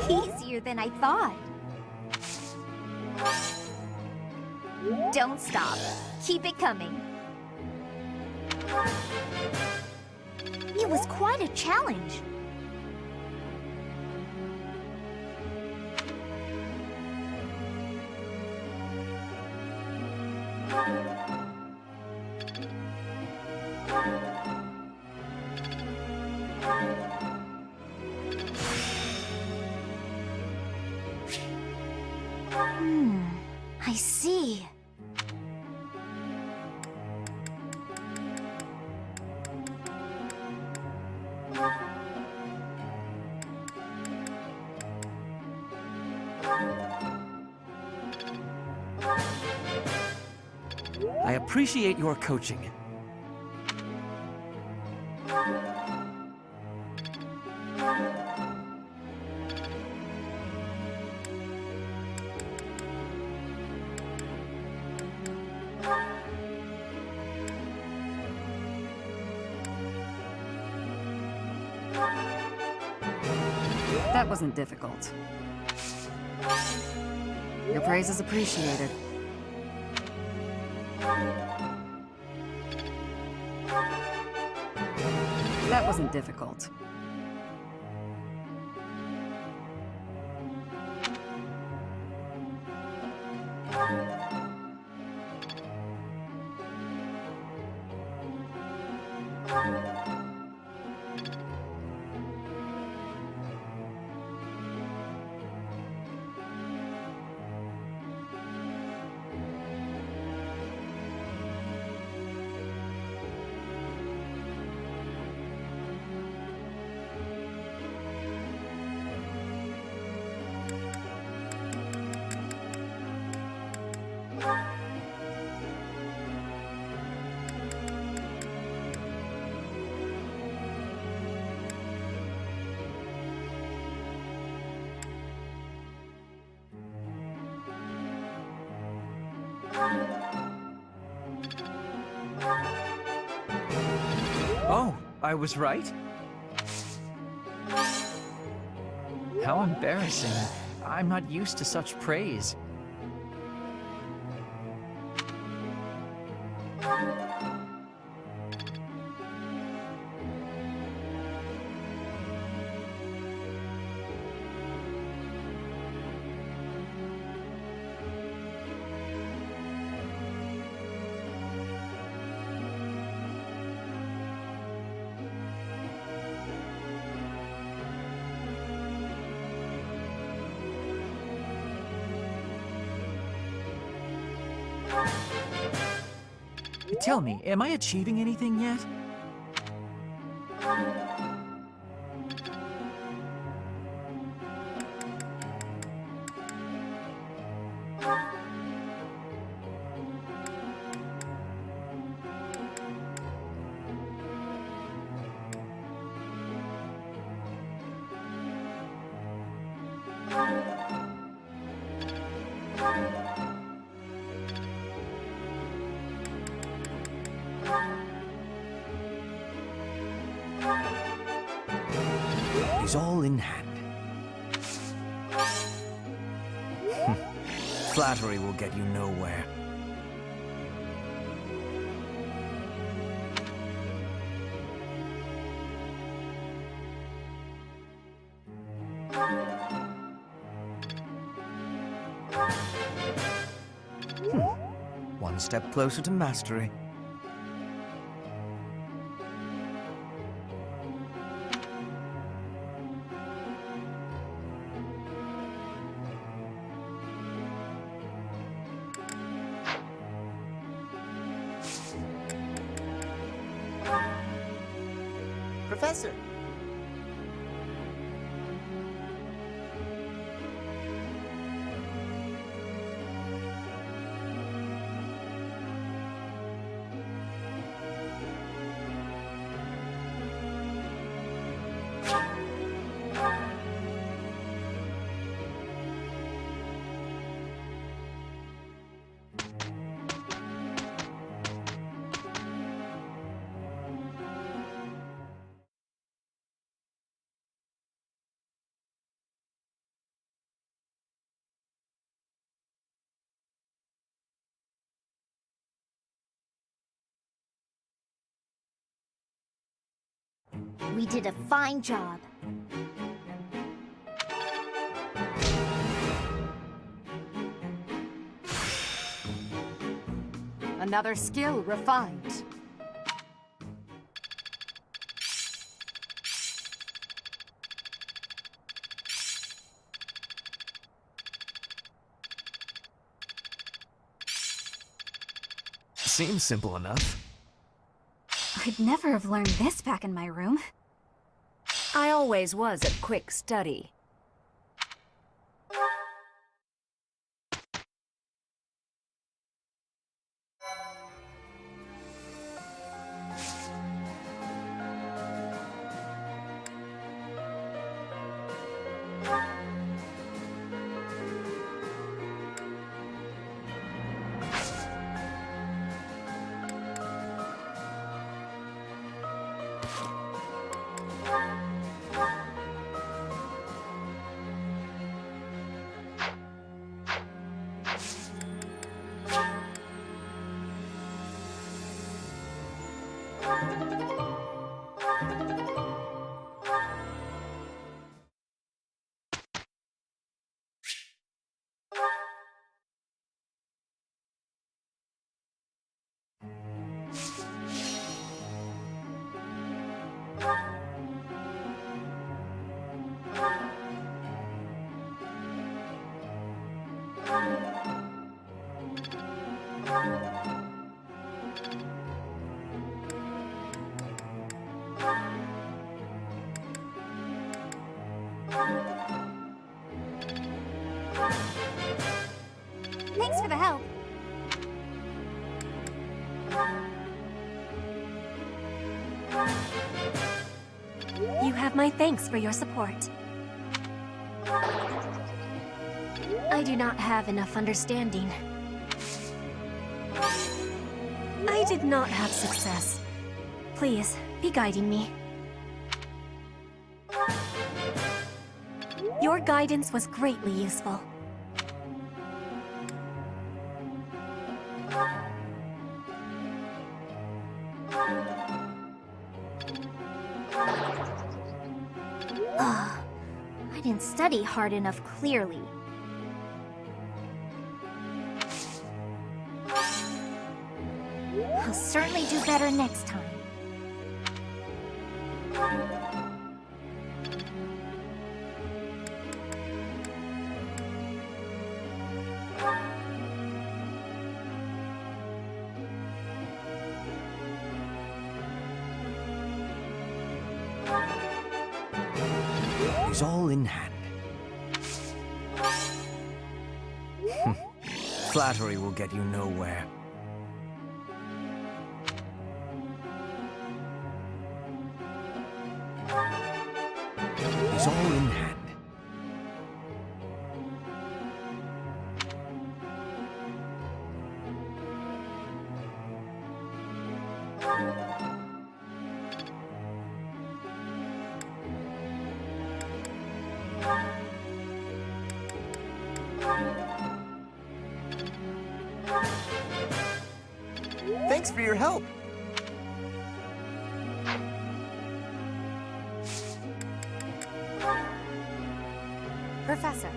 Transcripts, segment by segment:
Easier than I thought. Don't stop. Keep it coming. It was quite a challenge. I see. I appreciate your coaching. That wasn't difficult. Your praise is appreciated. That wasn't difficult. Oh, I was right? How embarrassing. I'm not used to such praise. Tell me, am I achieving anything yet? He's all in hand. Flattery will get you nowhere. One step closer to mastery. Professor! We did a fine job. Another skill refined. Seems simple enough. I'd never have learned this back in my room. I always was a quick study. Thanks for the help. You have my thanks for your support. I do not have enough understanding. I did not have success. Please, be guiding me. Your guidance was greatly useful. I didn't study hard enough, clearly. I'll certainly do better next time. It's all in hand. Flattery will get you nowhere. It's all in hand. Thanks for your help. Professor.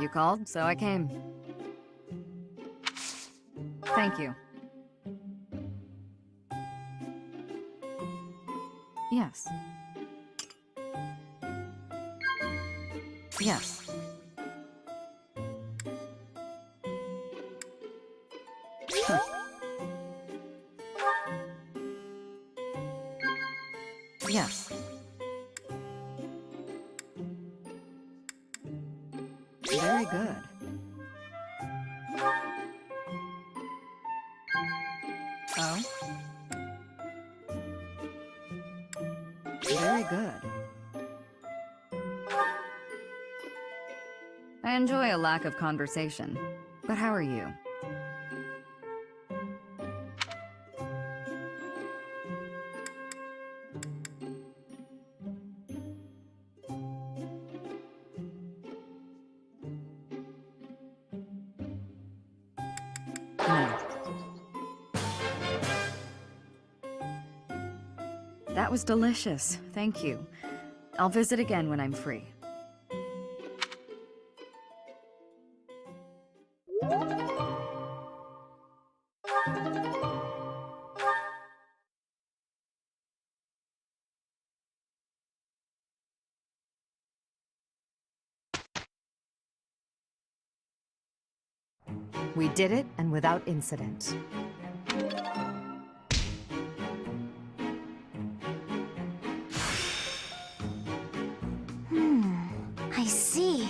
You called, so I came. Thank you. Yes. Yes. Huh. Yes. Very good. Oh? Very good. I enjoy a lack of conversation, but how are you? No. That was delicious. Thank you. I'll visit again when I'm free. We did it, and without incident. I see.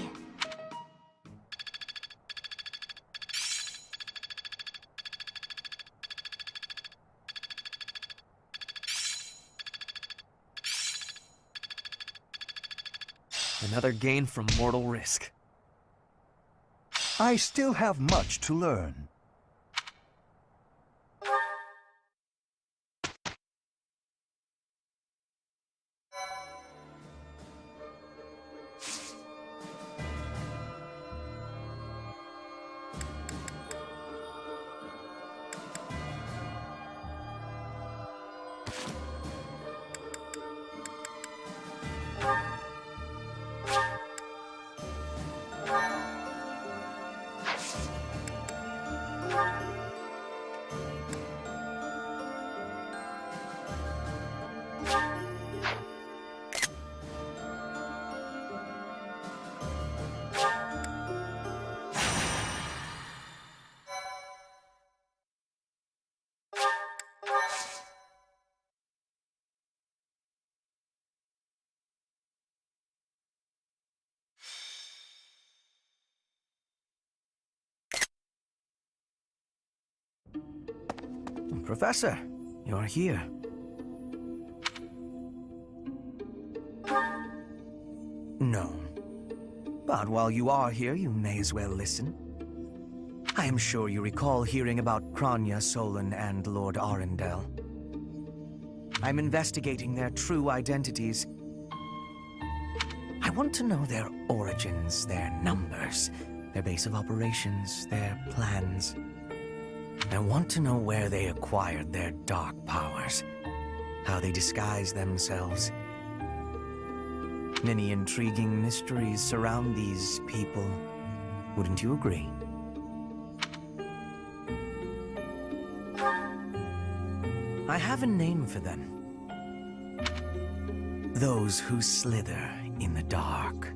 Another gain from mortal risk. I still have much to learn. Professor, you're here. No. But while you are here, you may as well listen. I am sure you recall hearing about Kranya, Solon, and Lord Arundel. I'm investigating their true identities. I want to know their origins, their numbers, their base of operations, their plans. I want to know where they acquired their dark powers, how they disguise themselves. Many intriguing mysteries surround these people. Wouldn't you agree? I have a name for them. Those who slither in the dark.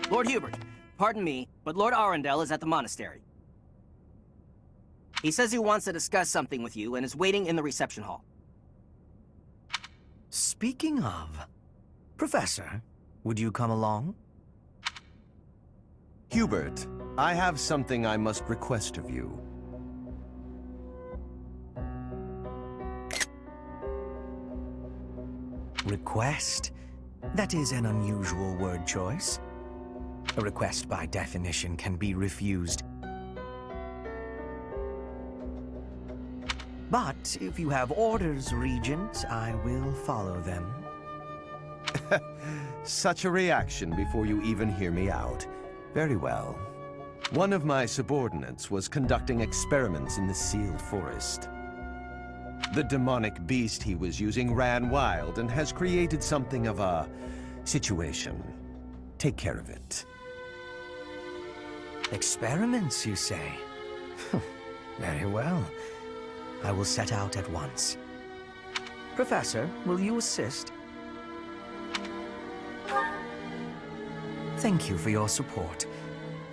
Lord Hubert, pardon me, but Lord Arundel is at the monastery. He says he wants to discuss something with you and is waiting in the reception hall. Speaking of, Professor, would you come along? Hubert, I have something I must request of you. Request? That is an unusual word choice. A request by definition can be refused. But if you have orders, Regent, I will follow them. Such a reaction before you even hear me out. Very well. One of my subordinates was conducting experiments in the sealed forest. The demonic beast he was using ran wild and has created something of a situation. Take care of it. Experiments, you say? Very well. I will set out at once. Professor, will you assist? Thank you for your support.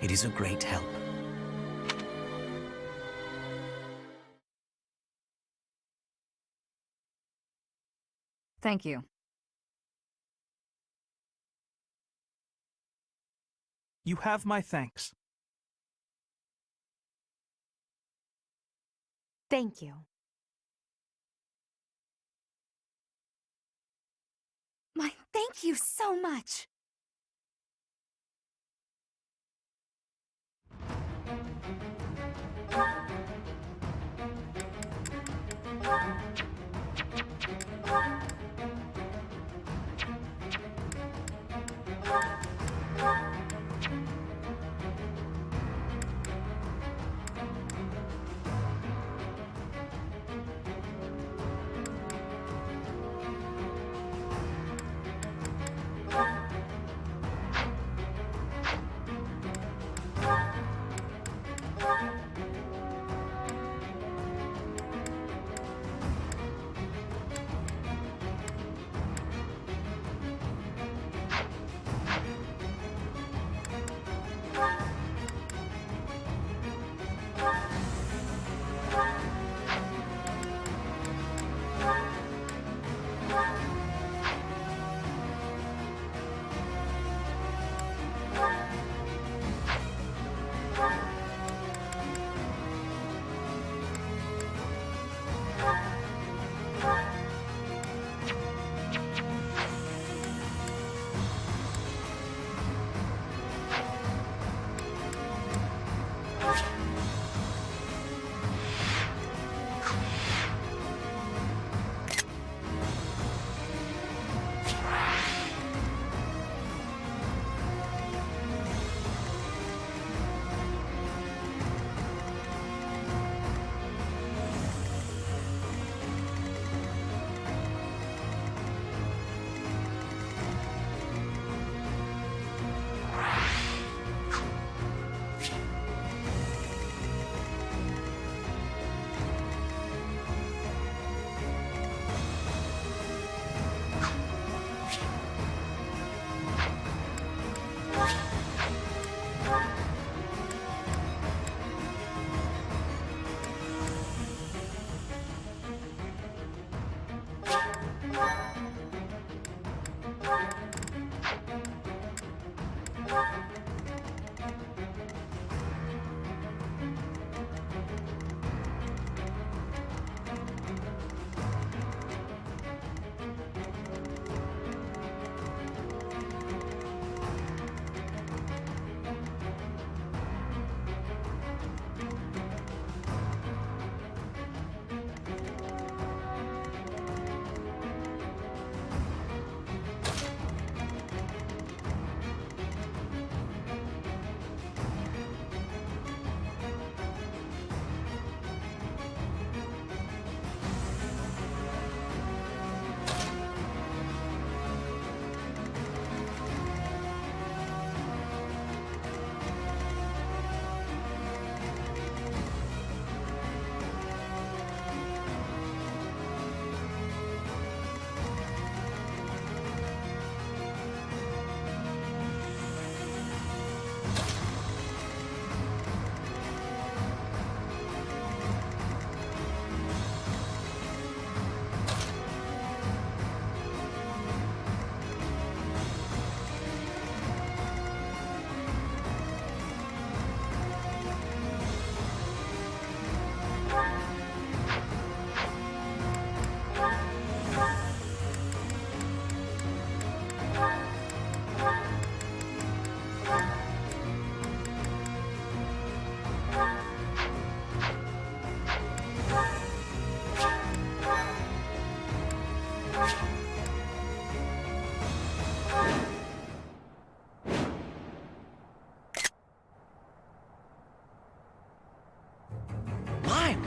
It is a great help. Thank you. You have my thanks. Thank you. My thank you so much.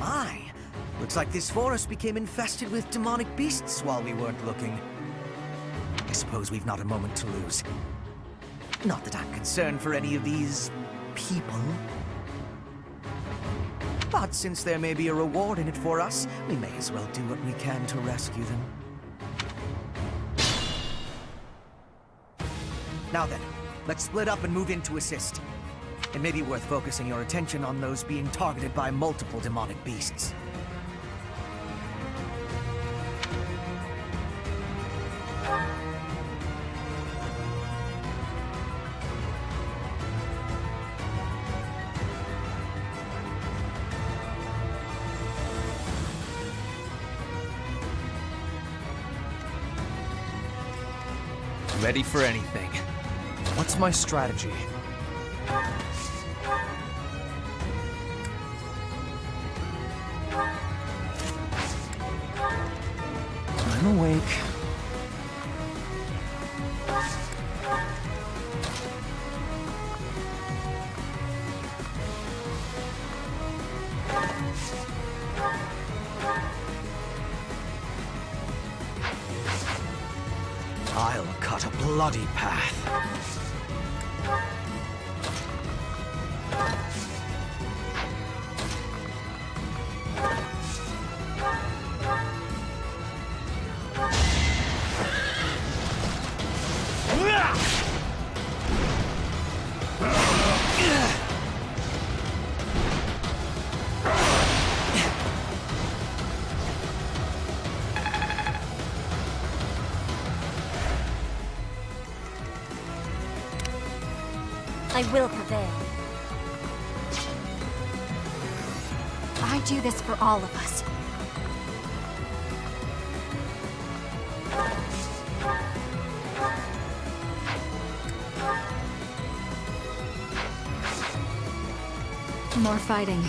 My! Looks like this forest became infested with demonic beasts while we weren't looking. I suppose we've not a moment to lose. Not that I'm concerned for any of these people. But since there may be a reward in it for us, we may as well do what we can to rescue them. Now then, let's split up and move in to assist. It may be worth focusing your attention on those being targeted by multiple demonic beasts. Ready for anything. What's my strategy? I'm awake. I'll cut a bloody path. I will prevail. I do this for all of us. More fighting.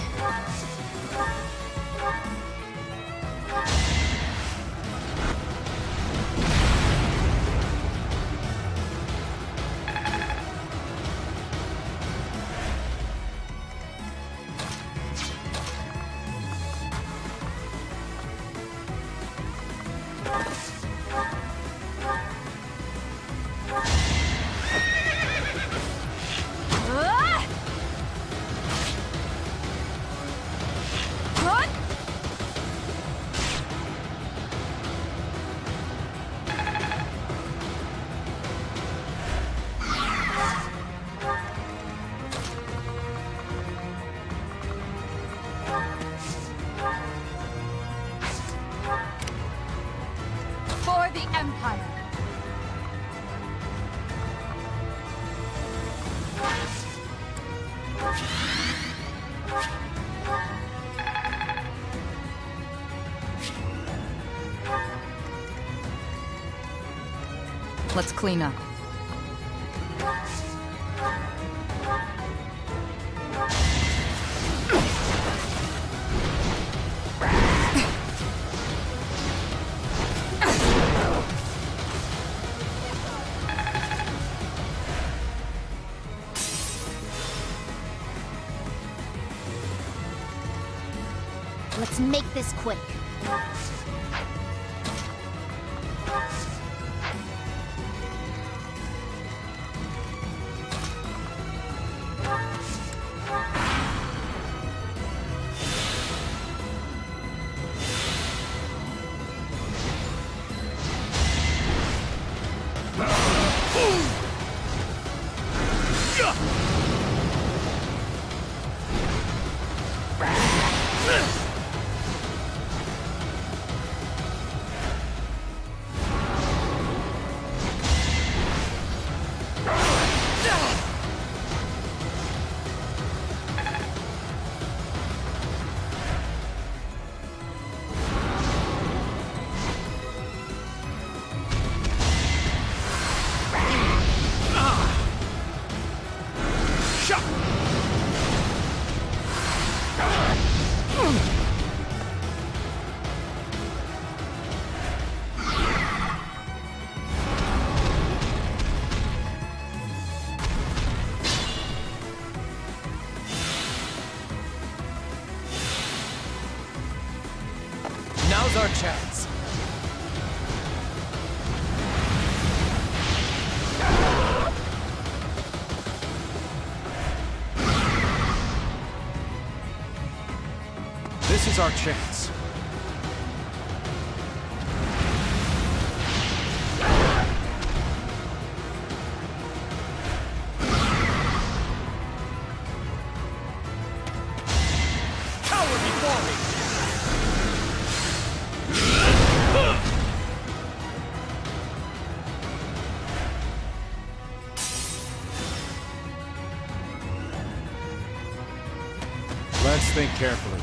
For the Empire! Let's clean up. Let's make this quick. Now's our chance. This is our chance. Cower before me! Let's think carefully.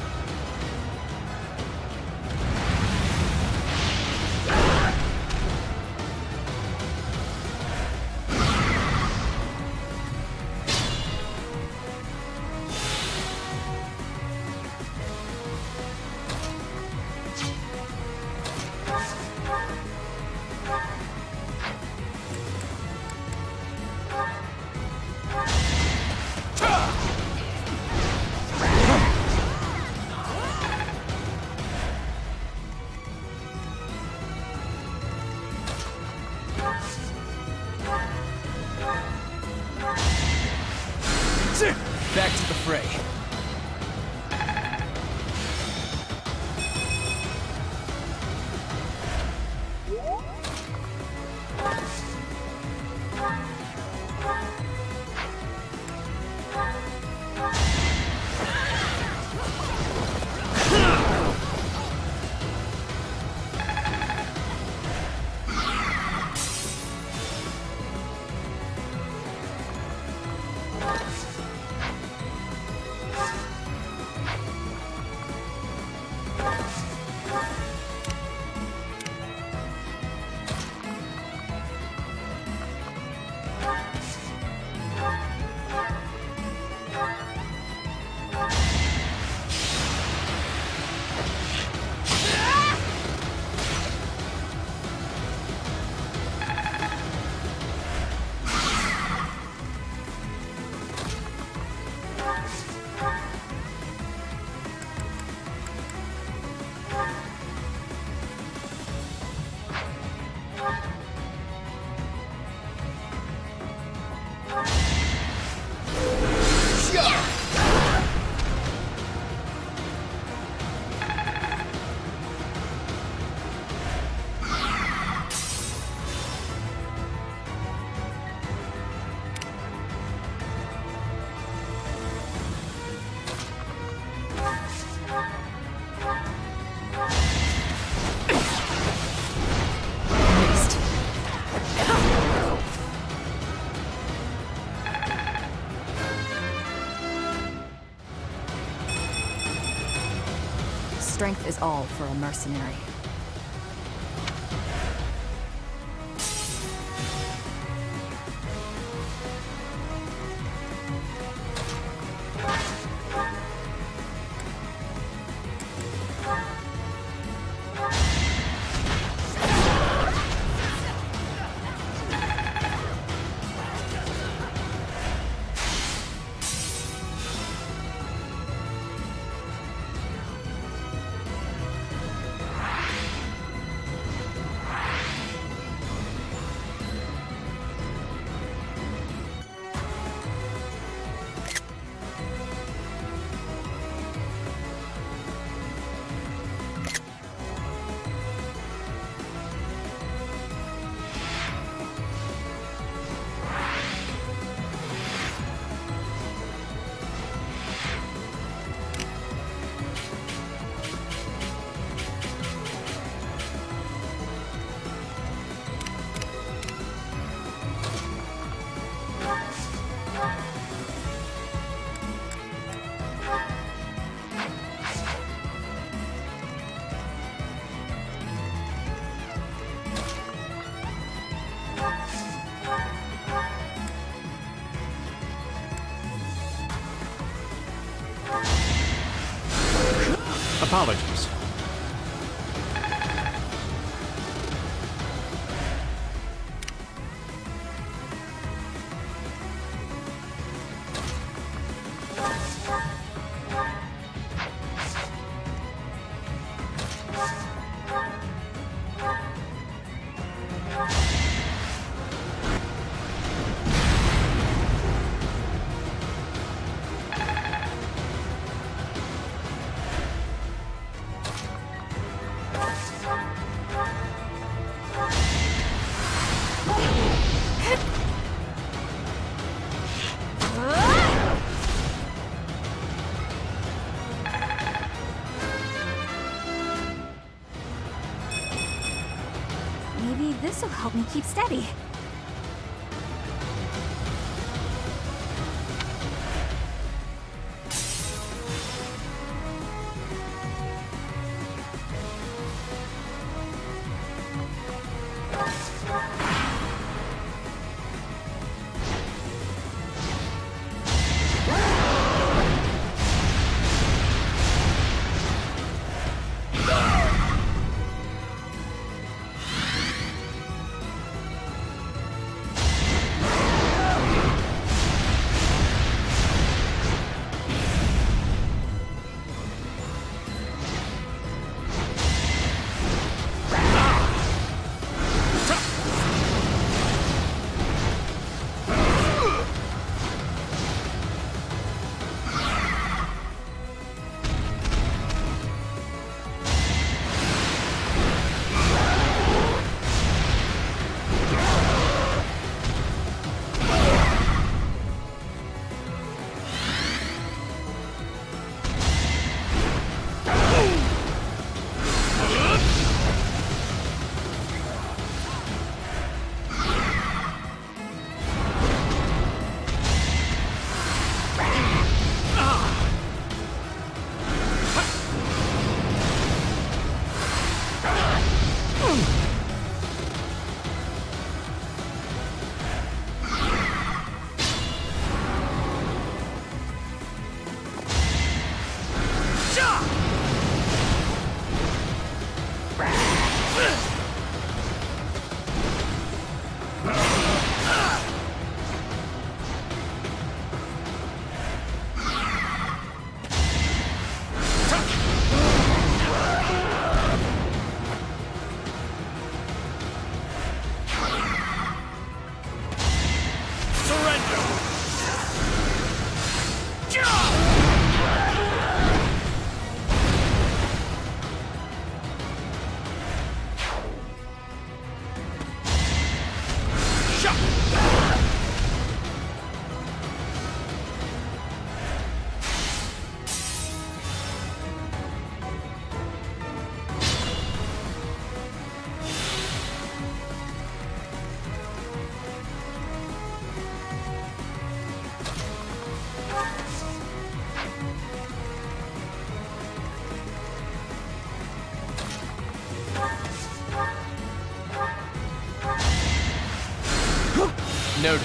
Back to the fray. Strength is all for a mercenary. Apologies. also help me keep steady. Noted.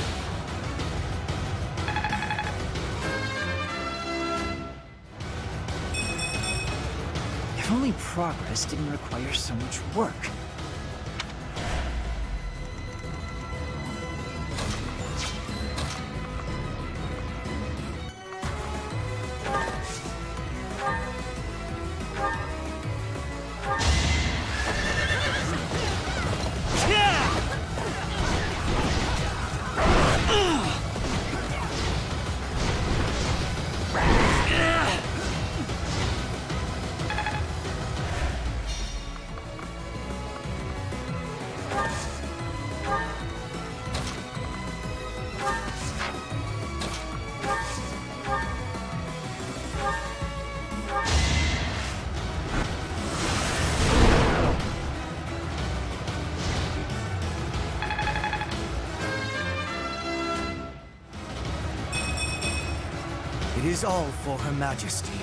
If only progress didn't require so much work. It is all for Her Majesty.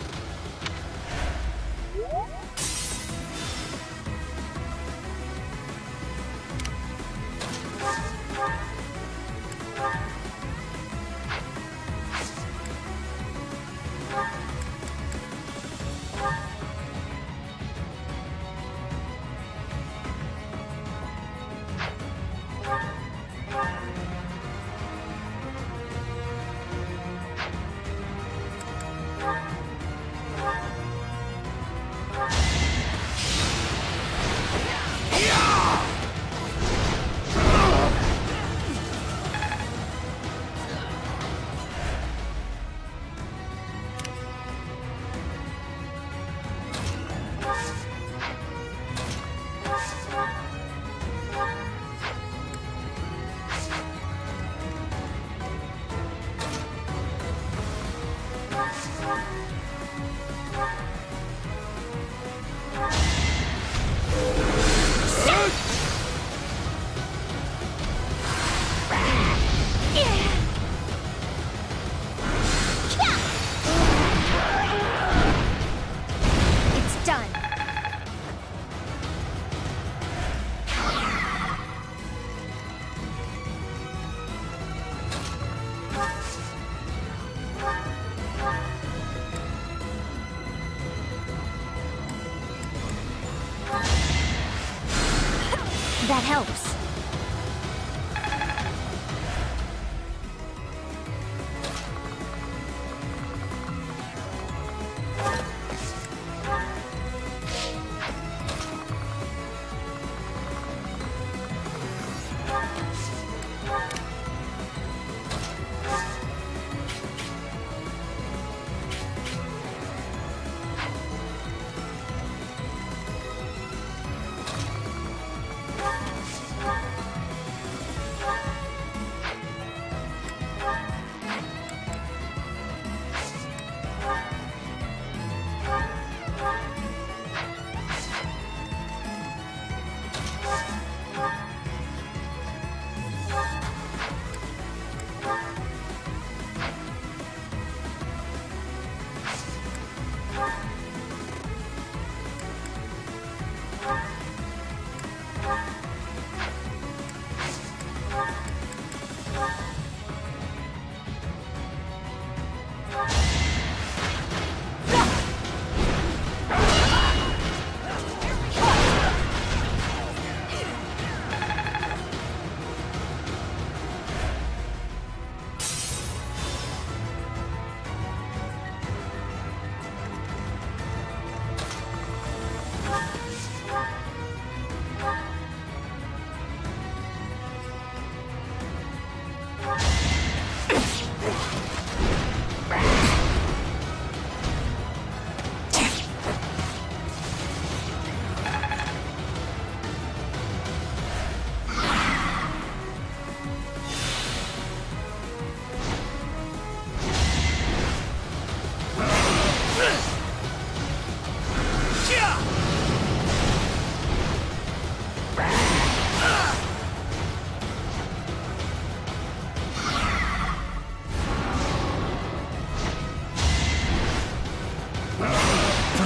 That helps.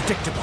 Predictable.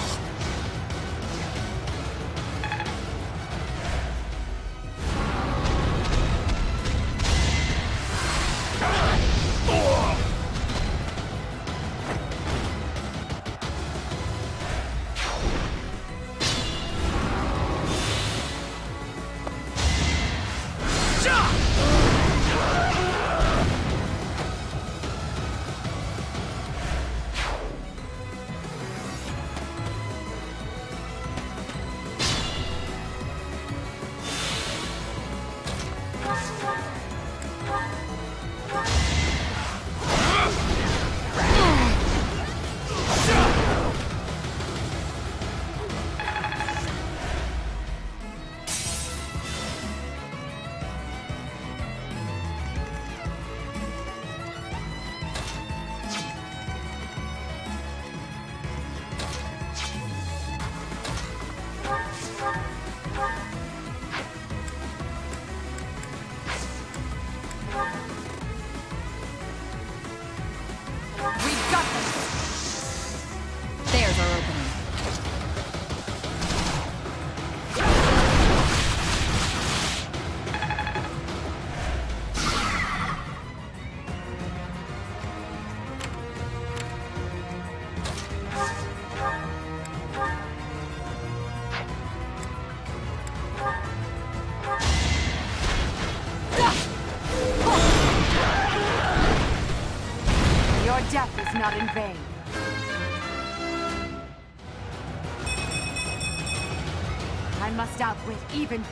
There's our opening. Your death is not in vain. I must outwit even...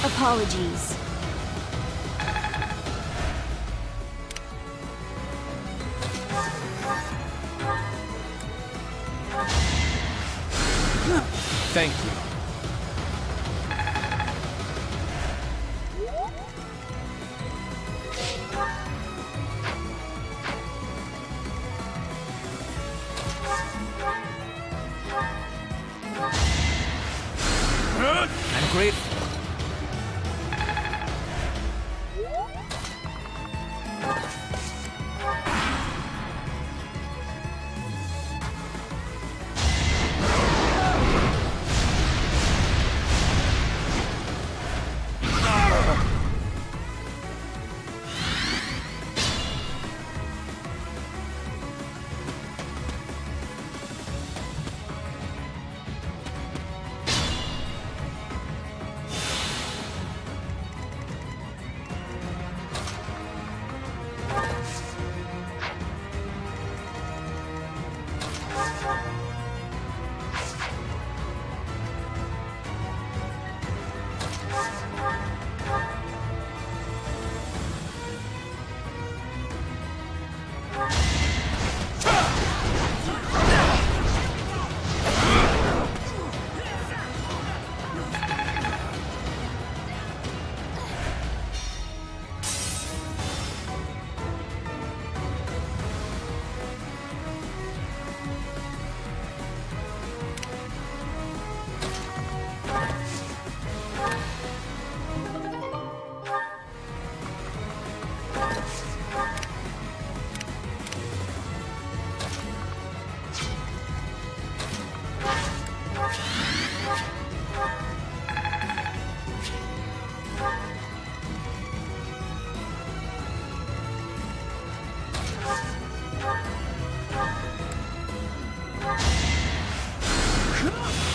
Apologies. Thank you. I'm grateful.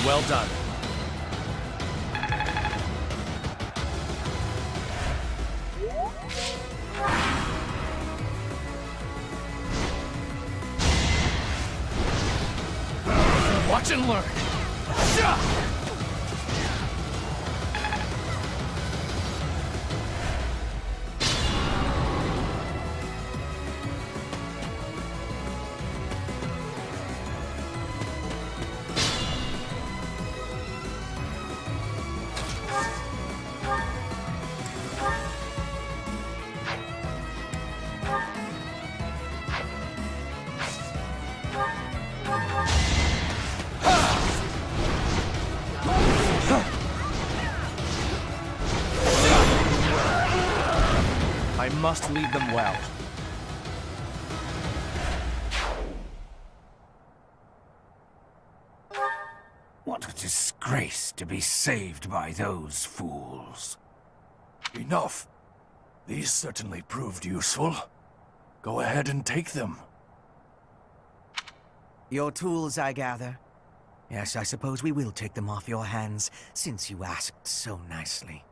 Well done. Watch and learn. I must lead them well. What a disgrace to be saved by those fools. Enough. These certainly proved useful. Go ahead and take them. Your tools, I gather. Yes, I suppose we will take them off your hands, since you asked so nicely.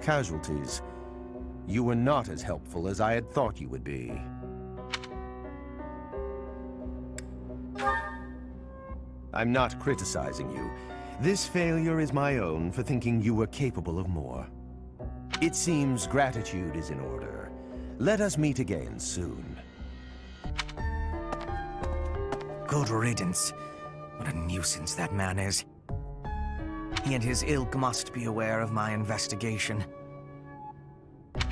Casualties. You were not as helpful as I had thought you would be. I'm not criticizing you. This failure is my own for thinking you were capable of more. It seems gratitude is in order. Let us meet again soon. Good riddance. What a nuisance that man is. He and his ilk must be aware of my investigation.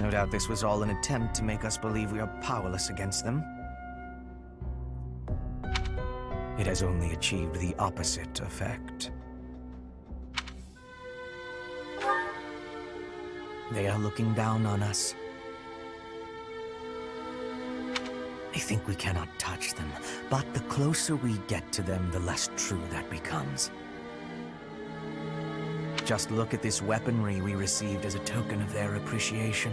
No doubt this was all an attempt to make us believe we are powerless against them. it has only achieved the opposite effect. They are looking down on us. They think we cannot touch them, but the closer we get to them, the less true that becomes. Just look at this weaponry we received as a token of their appreciation.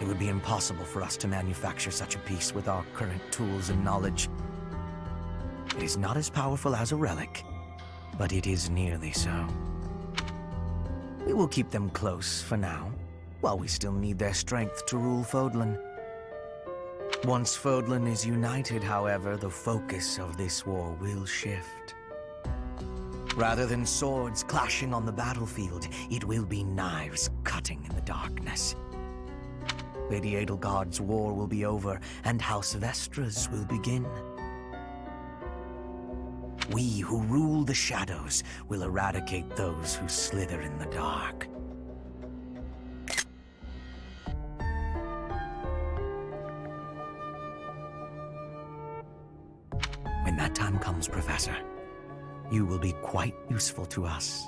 It would be impossible for us to manufacture such a piece with our current tools and knowledge. It is not as powerful as a relic, but it is nearly so. We will keep them close for now, while we still need their strength to rule Fodlan. Once Fodlan is united, however, the focus of this war will shift. Rather than swords clashing on the battlefield, it will be knives cutting in the darkness. Lady Edelgard's war will be over, and House Vestra's will begin. We who rule the shadows will eradicate those who slither in the dark. When that time comes, Professor, you will be quite useful to us.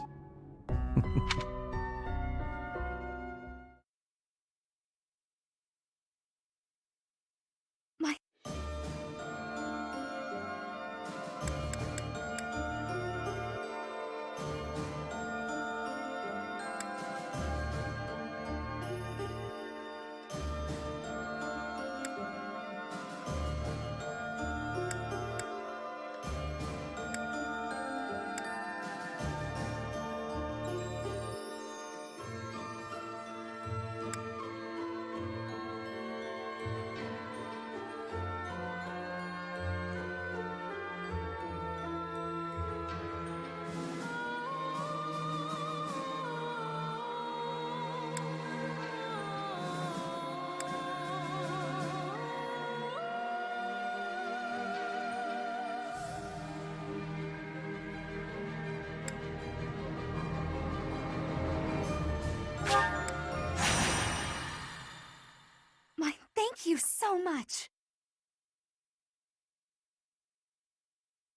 Thank you so much.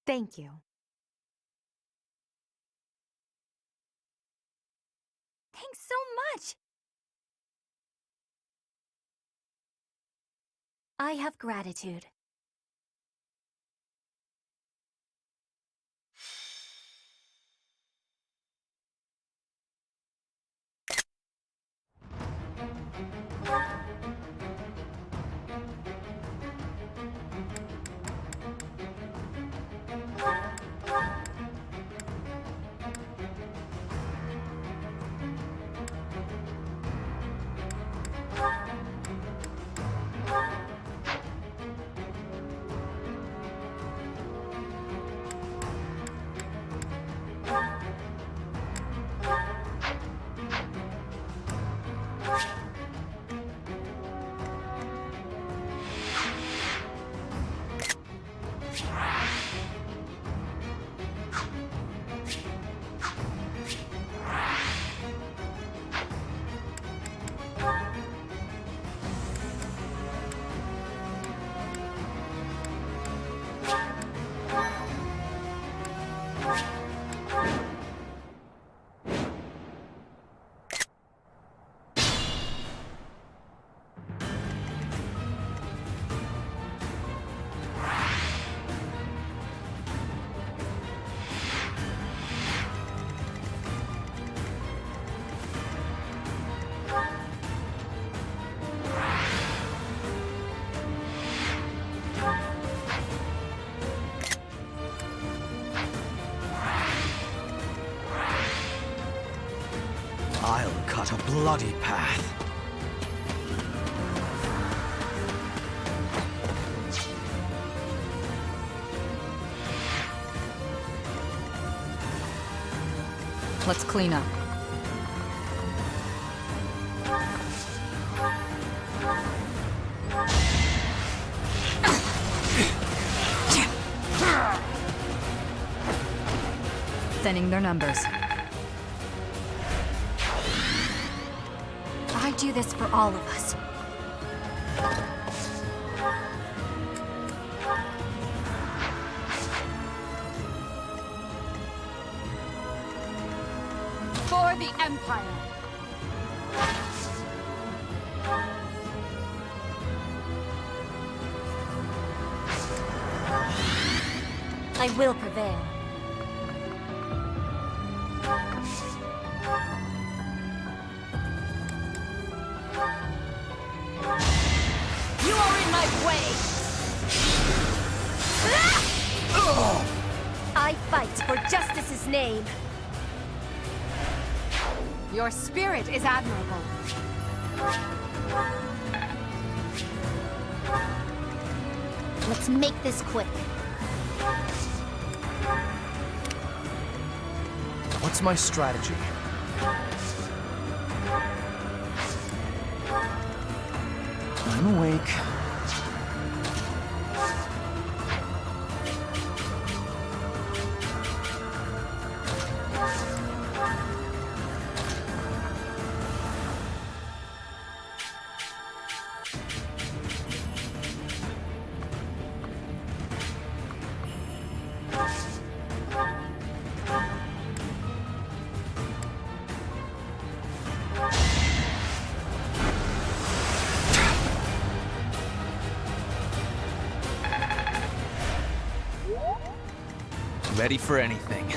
Thank you. Thanks so much. I have gratitude. I'll cut a bloody path. Let's clean up. Thinning their numbers. I do this for all of us. For the Empire! I will prevail. You are in my way! I fight for justice's name. Your spirit is admirable. Let's make this quick. What's my strategy? I'm awake. Ready for anything.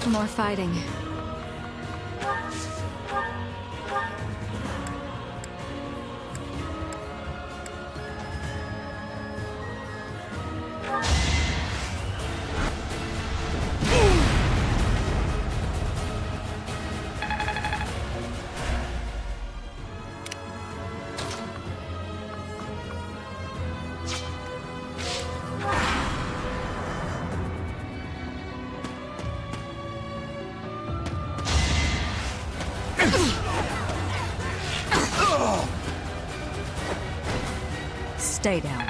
More fighting. Stay down.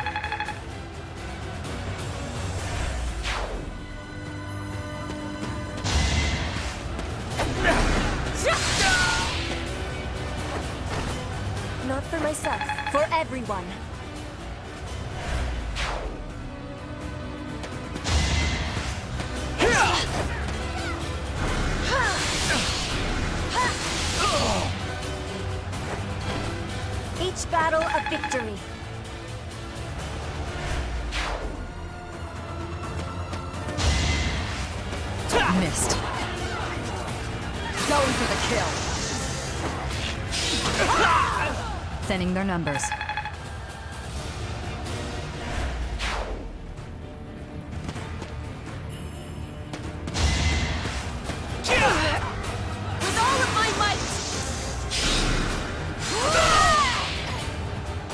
Not for myself, for everyone. Each battle a victory. Missed. Going for the kill. Thinning their numbers. With all of my might!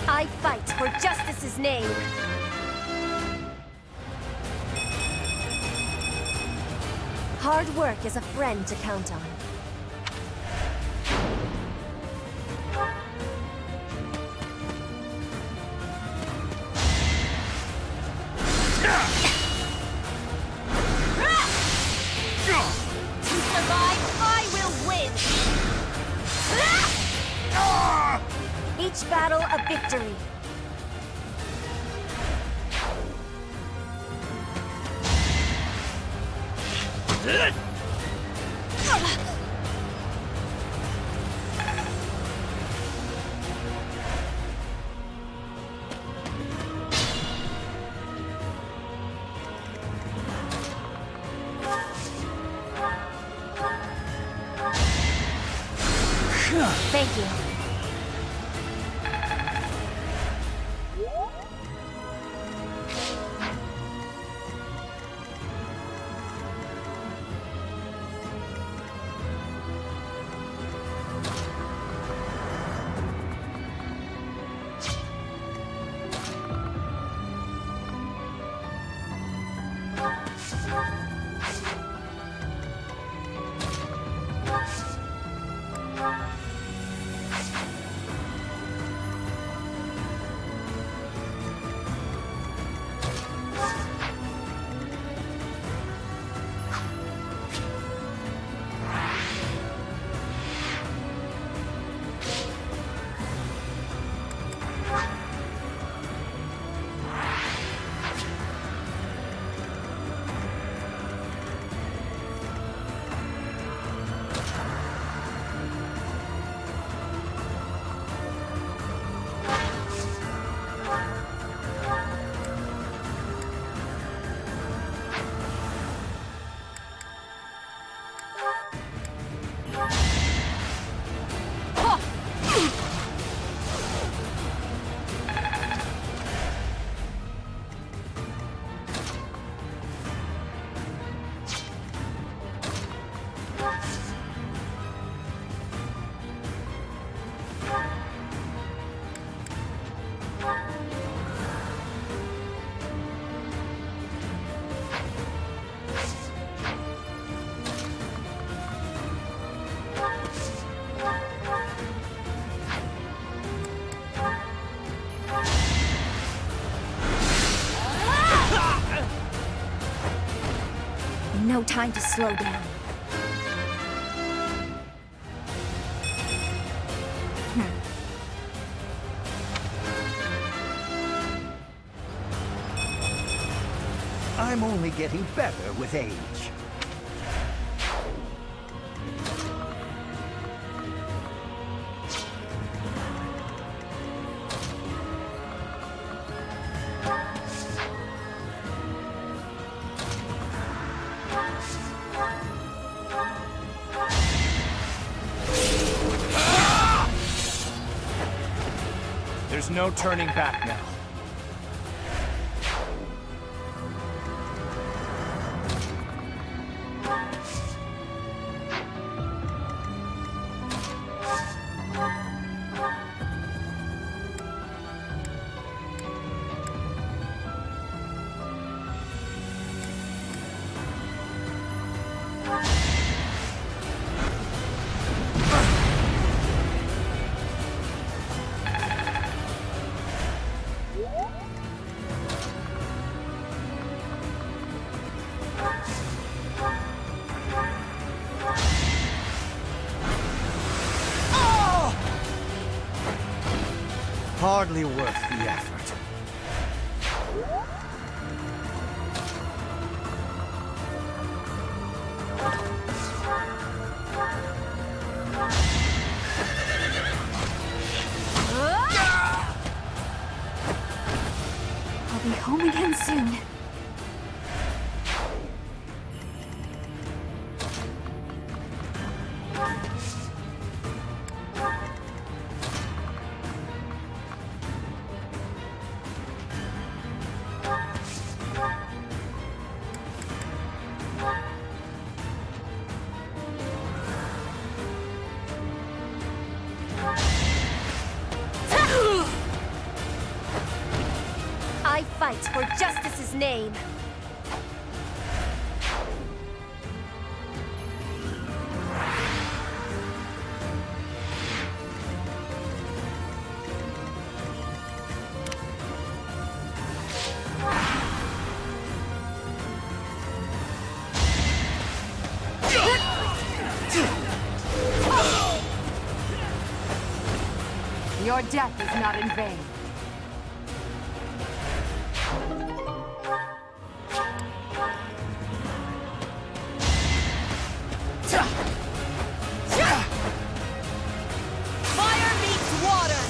I fight for justice's name. Hard work is a friend to count on. To survive, I will win! Each battle a victory. Thank you. no time to slow down. I'm only getting better with age. There's no turning back now. Hardly worth the effort. I'll be home again soon. I fight for justice's name. Your death is not in vain. Fire meets water!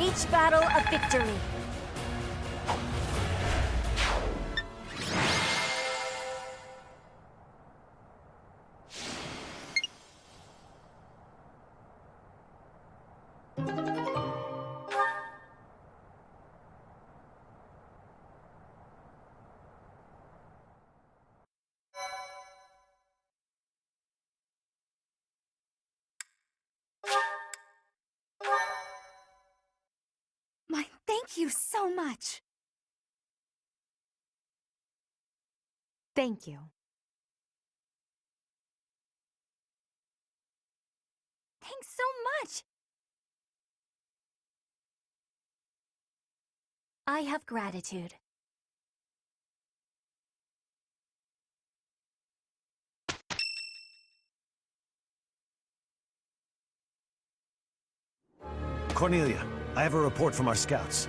Each battle a victory. Thank you so much. Thank you. Thanks so much. I have gratitude. Cornelia, I have a report from our scouts.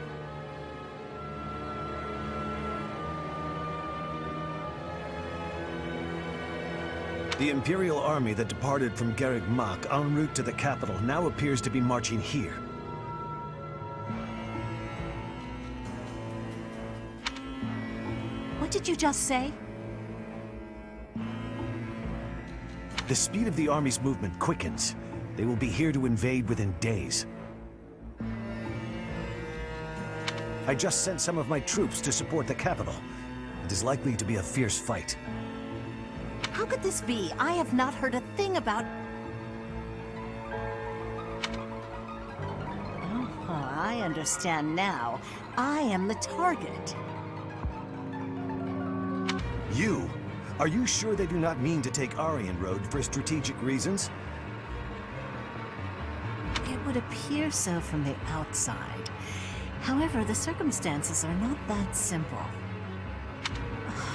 The Imperial army that departed from Garreg Mach en route to the capital now appears to be marching here. What did you just say? The speed of the army's movement quickens. They will be here to invade within days. I just sent some of my troops to support the capital. It is likely to be a fierce fight. How could this be? I have not heard a thing about... Oh, I understand now. I am the target. You? Are you sure they do not mean to take Aryan Road for strategic reasons? It would appear so from the outside. However, the circumstances are not that simple.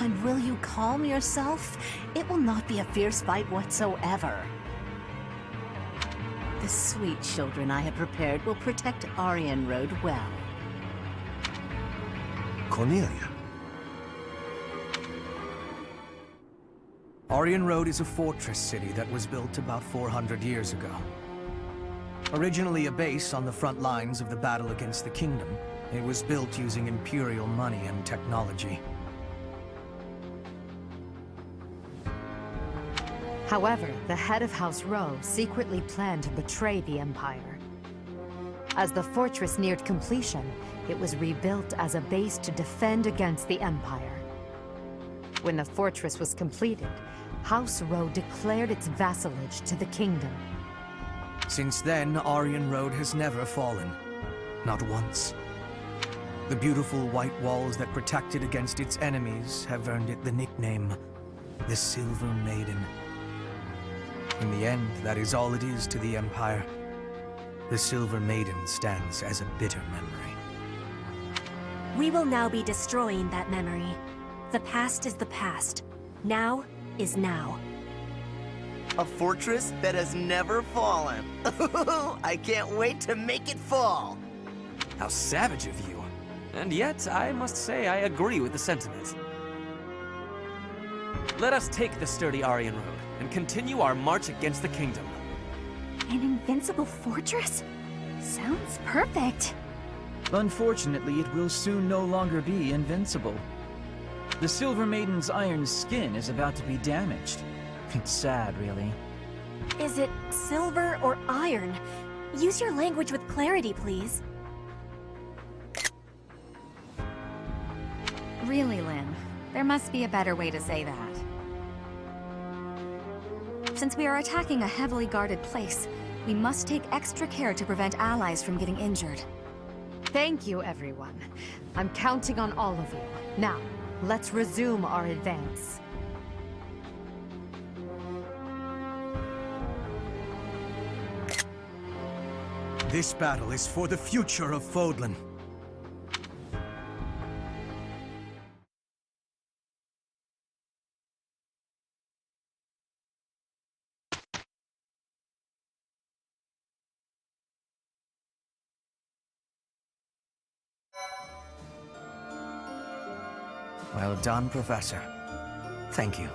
And will you calm yourself? It will not be a fierce fight whatsoever. The sweet children I have prepared will protect Aryan Road well. Cornelia. Aryan Road is a fortress city that was built about 400 years ago. Originally a base on the front lines of the battle against the Kingdom, it was built using Imperial money and technology. However, the head of House Rowe secretly planned to betray the Empire. As the fortress neared completion, it was rebuilt as a base to defend against the Empire. When the fortress was completed, House Rowe declared its vassalage to the Kingdom. Since then, Aryan Road has never fallen. Not once. The beautiful white walls that protected against its enemies have earned it the nickname, the Silver Maiden. In the end, that is all it is to the Empire. The Silver Maiden stands as a bitter memory. We will now be destroying that memory. The past is the past. Now is now. A fortress that has never fallen. I can't wait to make it fall. How savage of you. And yet, I must say I agree with the sentiment. Let us take the sturdy Aryan Road and continue our march against the Kingdom. An invincible fortress? Sounds perfect. Unfortunately, it will soon no longer be invincible. The Silver Maiden's iron skin is about to be damaged. It's sad, really. Is it silver or iron? Use your language with clarity, please. Really, Lynn, there must be a better way to say that. Since we are attacking a heavily guarded place, we must take extra care to prevent allies from getting injured. Thank you, everyone. I'm counting on all of you. Now, let's resume our advance. This battle is for the future of Fodlan. Well done, Professor. Thank you.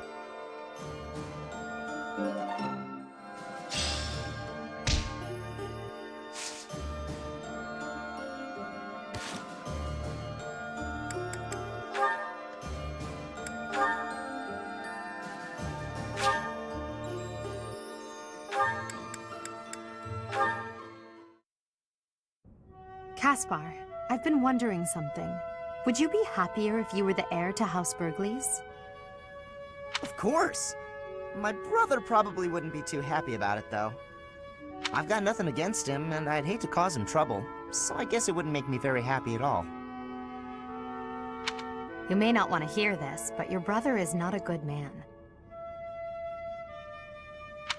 Caspar, I've been wondering something. Would you be happier if you were the heir to House Burgleys? Of course. My brother probably wouldn't be too happy about it, though. I've got nothing against him, and I'd hate to cause him trouble, so I guess it wouldn't make me very happy at all. You may not want to hear this, but your brother is not a good man.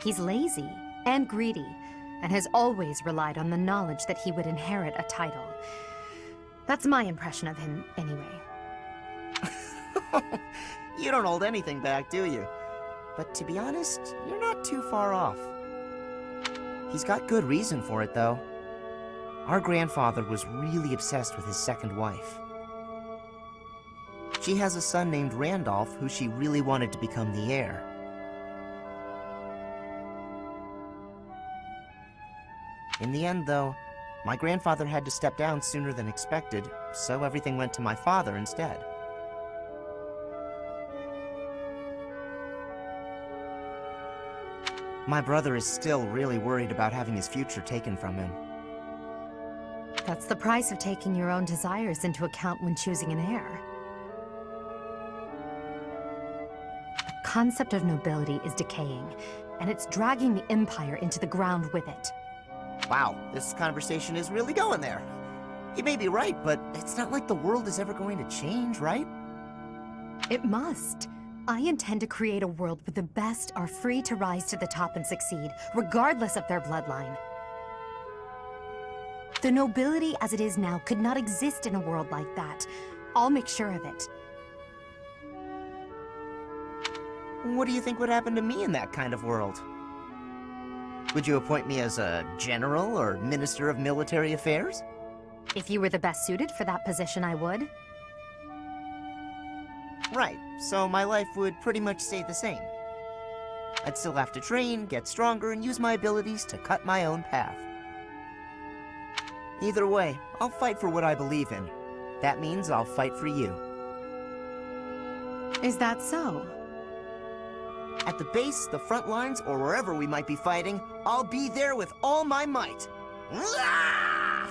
He's lazy and greedy, and has always relied on the knowledge that he would inherit a title. That's my impression of him, anyway. You don't hold anything back, do you? But to be honest, you're not too far off. He's got good reason for it, though. Our grandfather was really obsessed with his second wife. She has a son named Randolph, who she really wanted to become the heir. In the end, though, my grandfather had to step down sooner than expected, so everything went to my father instead. My brother is still really worried about having his future taken from him. That's the price of taking your own desires into account when choosing an heir. The concept of nobility is decaying, and it's dragging the Empire into the ground with it. Wow, this conversation is really going there. You may be right, but it's not like the world is ever going to change, right? It must. I intend to create a world where the best are free to rise to the top and succeed, regardless of their bloodline. The nobility as it is now could not exist in a world like that. I'll make sure of it. What do you think would happen to me in that kind of world? Would you appoint me as a general or minister of military affairs? If you were the best suited for that position, I would. Right, so my life would pretty much stay the same. I'd still have to train, get stronger, and use my abilities to cut my own path. Either way, I'll fight for what I believe in. That means I'll fight for you. Is that so? At the base, the front lines, or wherever we might be fighting, I'll be there with all my might. Ah!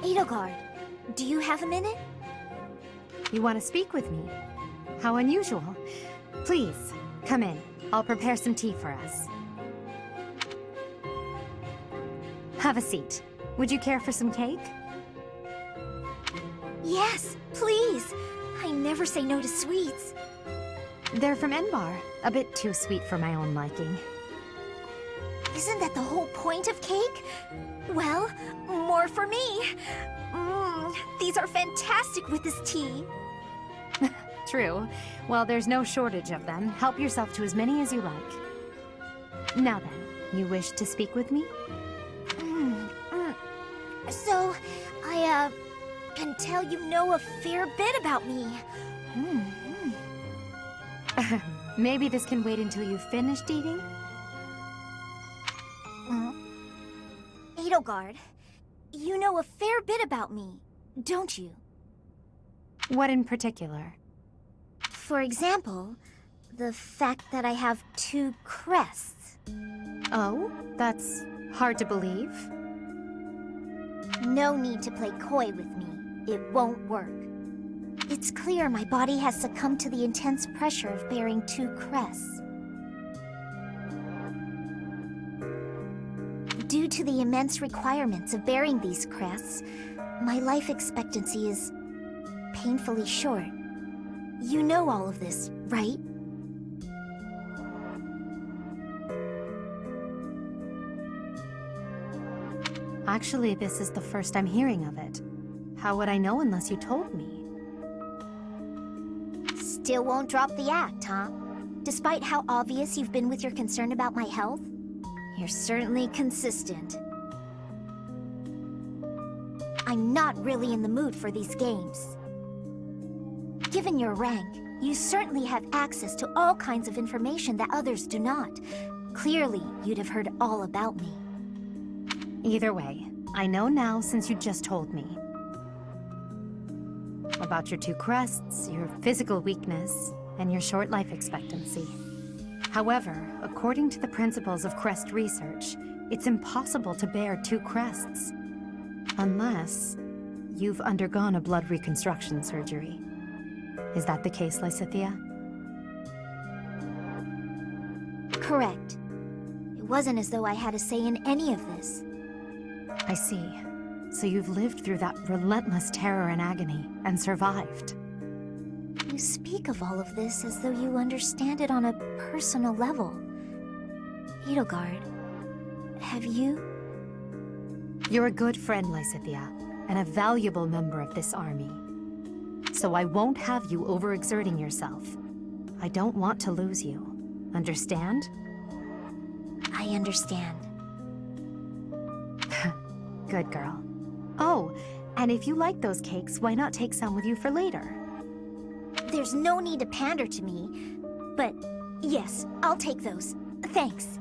Edelgard, do you have a minute? You want to speak with me? How unusual. Please, come in. I'll prepare some tea for us. Have a seat. Would you care for some cake? Yes, please. I never say no to sweets. They're from Enbar. A bit too sweet for my own liking. Isn't that the whole point of cake? Well, more for me. These are fantastic with this tea. True. Well, there's no shortage of them. Help yourself to as many as you like. Now then, you wish to speak with me? So, I can tell you know a fair bit about me. Maybe this can wait until you've finished eating? Edelgard, you know a fair bit about me, don't you? What in particular? For example, the fact that I have 2 crests. Oh, that's hard to believe. No need to play coy with me. It won't work. It's clear my body has succumbed to the intense pressure of bearing 2 crests. Due to the immense requirements of bearing these crests, my life expectancy is painfully short. You know all of this, right? Actually, this is the first I'm hearing of it. How would I know unless you told me? Still won't drop the act, huh? Despite how obvious you've been with your concern about my health, you're certainly consistent. I'm not really in the mood for these games. Given your rank, you certainly have access to all kinds of information that others do not. Clearly, you'd have heard all about me. Either way, I know now since you just told me. About your 2 crests, your physical weakness, and your short life expectancy. However, according to the principles of crest research, it's impossible to bear 2 crests. Unless you've undergone a blood reconstruction surgery. Is that the case, Lysithea? Correct. It wasn't as though I had a say in any of this. I see. So you've lived through that relentless terror and agony, and survived. You speak of all of this as though you understand it on a personal level. Edelgard, have you? You're a good friend, Lysithea, and a valuable member of this army. So I won't have you overexerting yourself. I don't want to lose you. Understand? I understand. Good girl. Oh, and if you like those cakes, why not take some with you for later? There's no need to pander to me, but yes, I'll take those. Thanks.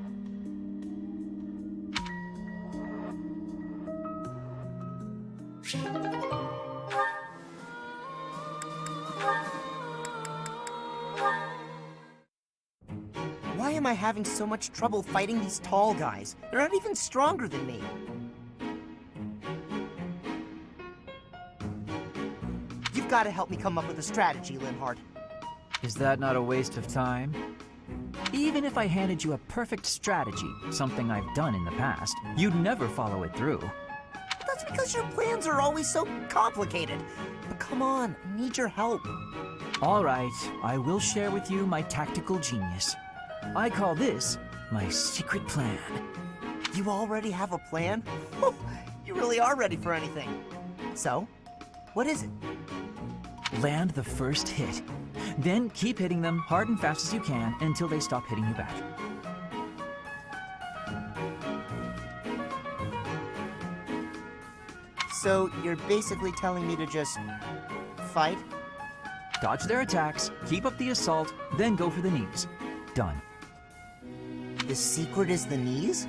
Why am I having so much trouble fighting these tall guys? They're not even stronger than me. You've got to help me come up with a strategy, Linhardt. Is that not a waste of time? Even if I handed you a perfect strategy, something I've done in the past, you'd never follow it through. That's because your plans are always so complicated. But come on, I need your help. All right, I will share with you my tactical genius. I call this my secret plan. You already have a plan? You really are ready for anything. So, what is it? Land the first hit. Then keep hitting them hard and fast as you can until they stop hitting you back. So, you're basically telling me to just fight? Dodge their attacks, keep up the assault, then go for the knees. Done. The secret is the knees?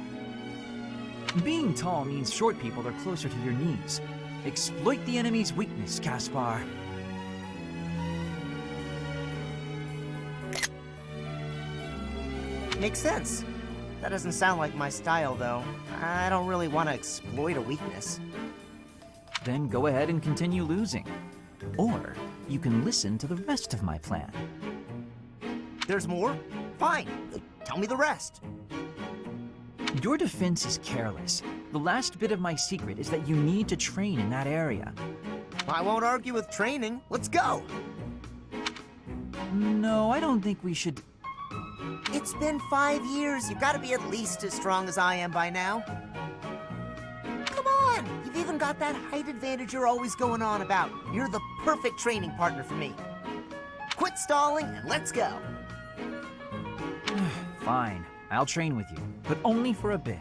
Being tall means short people are closer to your knees. Exploit the enemy's weakness, Caspar. Makes sense. That doesn't sound like my style, though. I don't really want to exploit a weakness. Then go ahead and continue losing. Or you can listen to the rest of my plan. There's more? Fine. Tell me the rest. Your defense is careless. The last bit of my secret is that you need to train in that area. I won't argue with training. Let's go. No, I don't think we should... It's been 5 years. You've got to be at least as strong as I am by now. Come on! You've even got that height advantage you're always going on about. You're the perfect training partner for me. Quit stalling and let's go. Fine. I'll train with you, but only for a bit.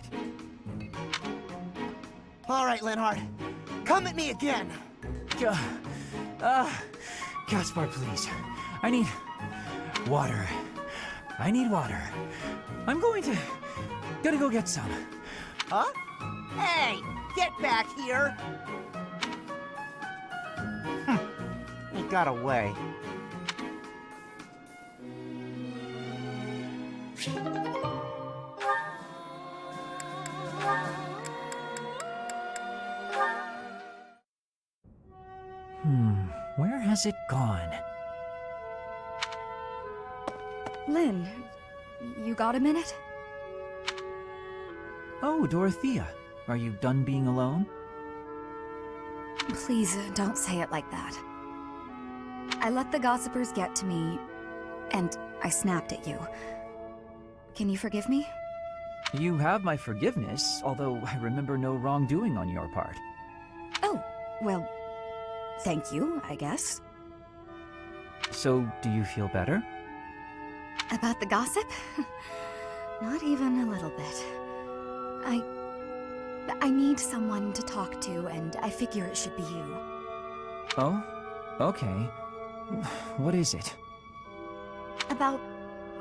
All right, Linhardt. Come at me again. Caspar, please. I need water. I need water. I'm gotta go get some. Huh? Hey, get back here. He got away. Where has it gone? Lynn, you got a minute? Oh, Dorothea. Are you done being alone? Please, don't say it like that. I let the gossipers get to me, and I snapped at you. Can you forgive me? You have my forgiveness, although I remember no wrongdoing on your part. Oh, well, thank you, I guess. So, do you feel better? About the gossip? Not even a little bit. I need someone to talk to, and I figure it should be you. Oh? Okay. What is it? About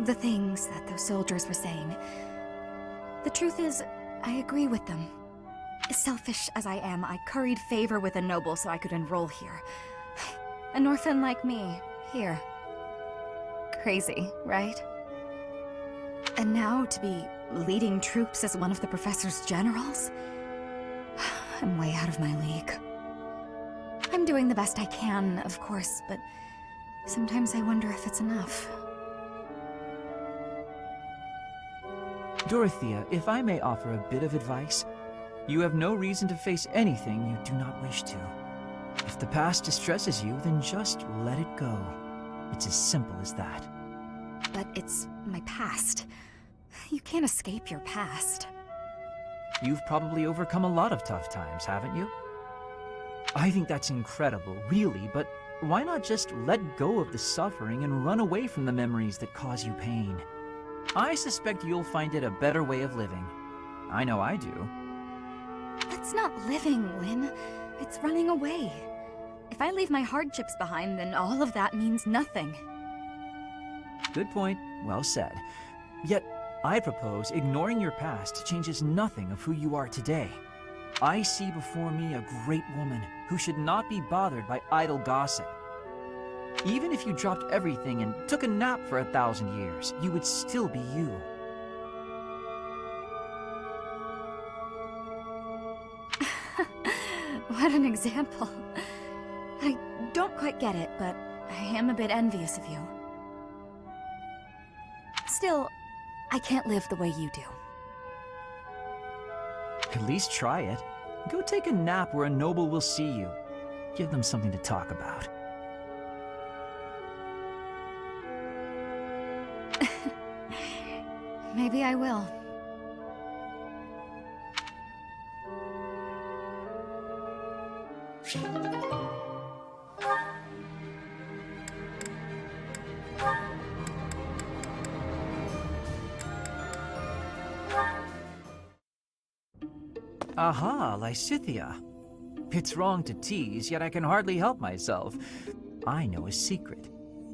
the things that those soldiers were saying. The truth is, I agree with them. Selfish as I am, I curried favor with a noble so I could enroll here. An orphan like me, here. Crazy, right? And now to be leading troops as one of the professor's generals? I'm way out of my league. I'm doing the best I can, of course, but sometimes I wonder if it's enough. Dorothea, if I may offer a bit of advice, you have no reason to face anything you do not wish to. If the past distresses you, then just let it go. It's as simple as that. But it's my past. You can't escape your past. You've probably overcome a lot of tough times, haven't you? I think that's incredible, really, but why not just let go of the suffering and run away from the memories that cause you pain? I suspect you'll find it a better way of living. I know I do. That's not living, Lynn. It's running away. If I leave my hardships behind, then all of that means nothing. Good point. Well said. Yet, I propose ignoring your past changes nothing of who you are today. I see before me a great woman who should not be bothered by idle gossip. Even if you dropped everything and took a nap for 1,000 years, you would still be you. What an example. I don't quite get it, but I am a bit envious of you. Still, I can't live the way you do. At least try it. Go take a nap where a noble will see you. Give them something to talk about. Maybe I will. Aha, Lysithea. It's wrong to tease, yet I can hardly help myself. I know a secret.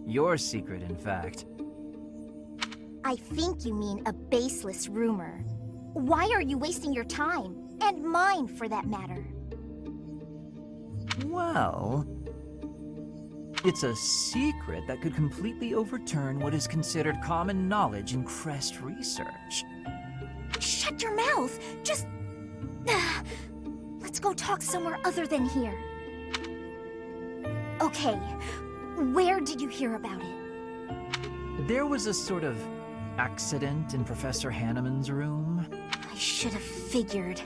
Your secret, in fact. I think you mean a baseless rumor. Why are you wasting your time? And mine, for that matter. Well, it's a secret that could completely overturn what is considered common knowledge in Crest research. Shut your mouth! Just... Let's go talk somewhere other than here. Okay, where did you hear about it? There was a sort of accident in Professor Hanneman's room. I should have figured.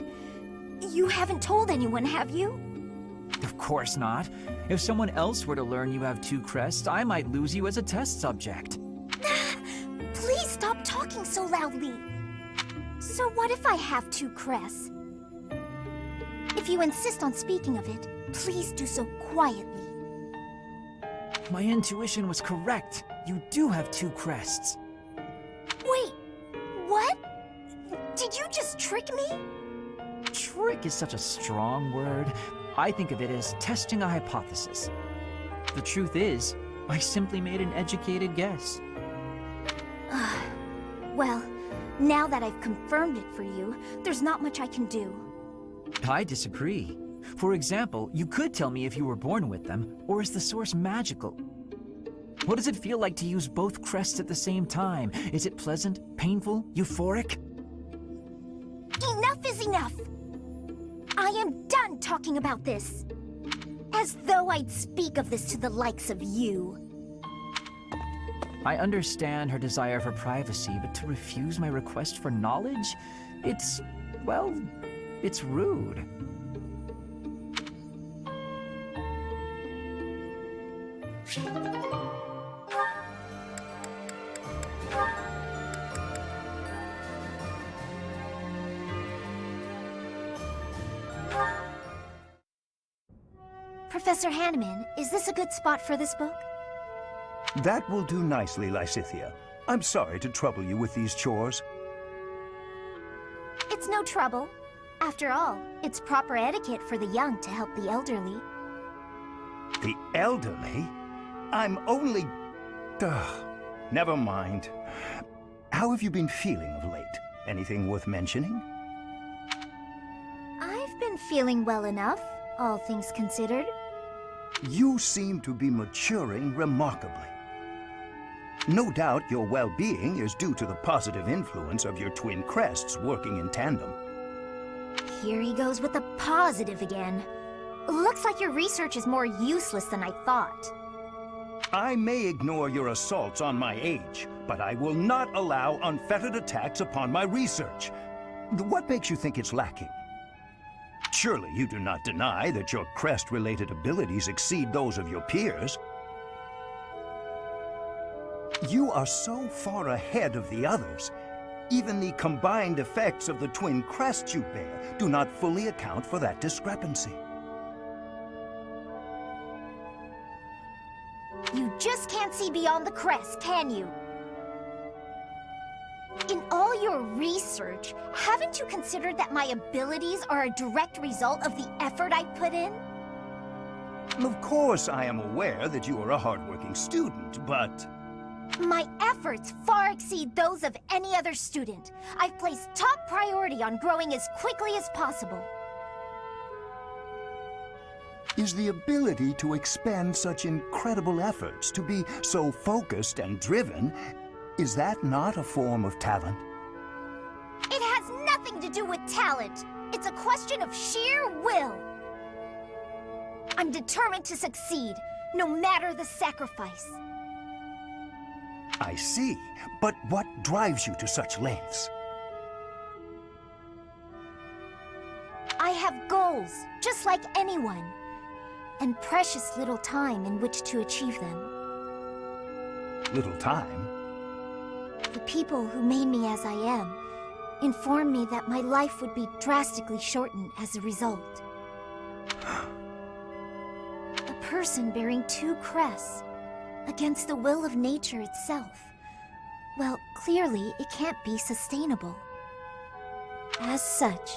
You haven't told anyone, have you? Of course not. If someone else were to learn you have 2 crests, I might lose you as a test subject. Please stop talking so loudly. So what if I have 2 crests? If you insist on speaking of it, please do so quietly. My intuition was correct. You do have 2 crests. Wait, what? Did you just trick me? Trick is such a strong word. I think of it as testing a hypothesis. The truth is, I simply made an educated guess. Well, now that I've confirmed it for you, there's not much I can do. I disagree. For example, you could tell me if you were born with them, or is the source magical? What does it feel like to use both crests at the same time? Is it pleasant, painful, euphoric? Enough is enough! I am done talking about this. As though I'd speak of this to the likes of you. I understand her desire for privacy, but to refuse my request for knowledge? It's, well, it's rude. Professor Hanneman, is this a good spot for this book? That will do nicely, Lysithea. I'm sorry to trouble you with these chores. It's no trouble. After all, it's proper etiquette for the young to help the elderly. The elderly? I'm only... Never mind. How have you been feeling of late? Anything worth mentioning? I've been feeling well enough, all things considered. You seem to be maturing remarkably. No doubt your well-being is due to the positive influence of your twin crests working in tandem. Here he goes with the positive again. Looks like your research is more useless than I thought. I may ignore your assaults on my age, but I will not allow unfettered attacks upon my research. What makes you think it's lacking? Surely you do not deny that your crest-related abilities exceed those of your peers. You are so far ahead of the others. Even the combined effects of the twin crests you bear do not fully account for that discrepancy. You just can't see beyond the crest, can you? In all your research, haven't you considered that my abilities are a direct result of the effort I put in? Of course, I am aware that you are a hardworking student, but... My efforts far exceed those of any other student. I've placed top priority on growing as quickly as possible. Is the ability to expend such incredible efforts, to be so focused and driven, is that not a form of talent? It has nothing to do with talent. It's a question of sheer will. I'm determined to succeed, no matter the sacrifice. I see, but what drives you to such lengths? I have goals, just like anyone. and precious little time in which to achieve them. Little time? The people who made me as I am informed me that my life would be drastically shortened as a result. A person bearing two crests against the will of nature itself. Well, clearly it can't be sustainable. As such,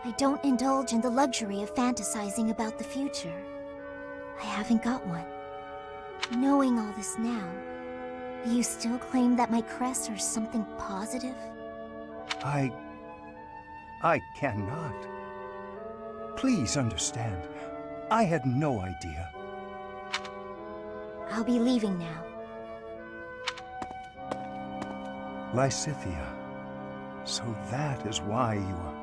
I don't indulge in the luxury of fantasizing about the future. I haven't got one. Knowing all this now, do you still claim that my crests are something positive? I cannot. Please understand. I had no idea. I'll be leaving now. Lysithea. So that is why you are...